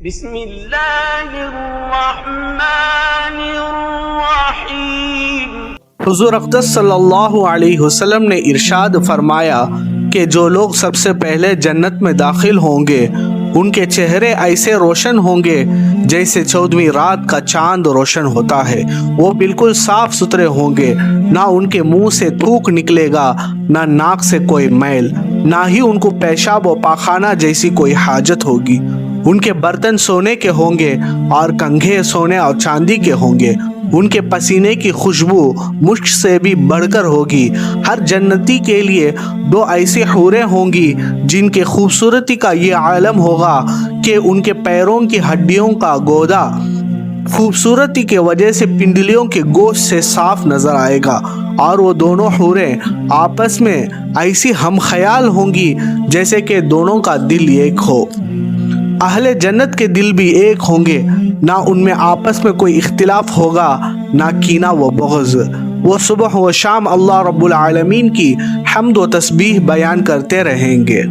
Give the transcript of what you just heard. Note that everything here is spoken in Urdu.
بسم اللہ الرحمن الرحیم۔ حضور اقدس صلی اللہ علیہ وسلم نے ارشاد فرمایا کہ جو لوگ سب سے پہلے جنت میں داخل ہوں گے ان کے چہرے ایسے روشن ہوں گے جیسے 14ویں رات کا چاند روشن ہوتا ہے۔ وہ بالکل صاف ستھرے ہوں گے، نہ ان کے منہ سے تھوک نکلے گا، نہ ناک سے کوئی میل، نہ ہی ان کو پیشاب و پاخانہ جیسی کوئی حاجت ہوگی۔ ان کے برتن سونے کے ہوں گے اور کنگھے سونے اور چاندی کے ہوں گے۔ ان کے پسینے کی خوشبو مشک سے بھی بڑھ کر ہوگی۔ ہر جنتی کے لیے 2 ایسی حوریں ہوں گی جن کے خوبصورتی کا یہ عالم ہوگا کہ ان کے پیروں کی ہڈیوں کا گودا خوبصورتی کی وجہ سے پنڈلیوں کے گوشت سے صاف نظر آئے گا، اور وہ دونوں حوریں آپس میں ایسی ہم خیال ہوں گی جیسے کہ دونوں کا دل ایک ہو۔ اہل جنت کے دل بھی ایک ہوں گے، نہ ان میں آپس میں کوئی اختلاف ہوگا، نہ کینہ و بغض۔ وہ صبح و شام اللہ رب العالمین کی حمد و تسبیح بیان کرتے رہیں گے۔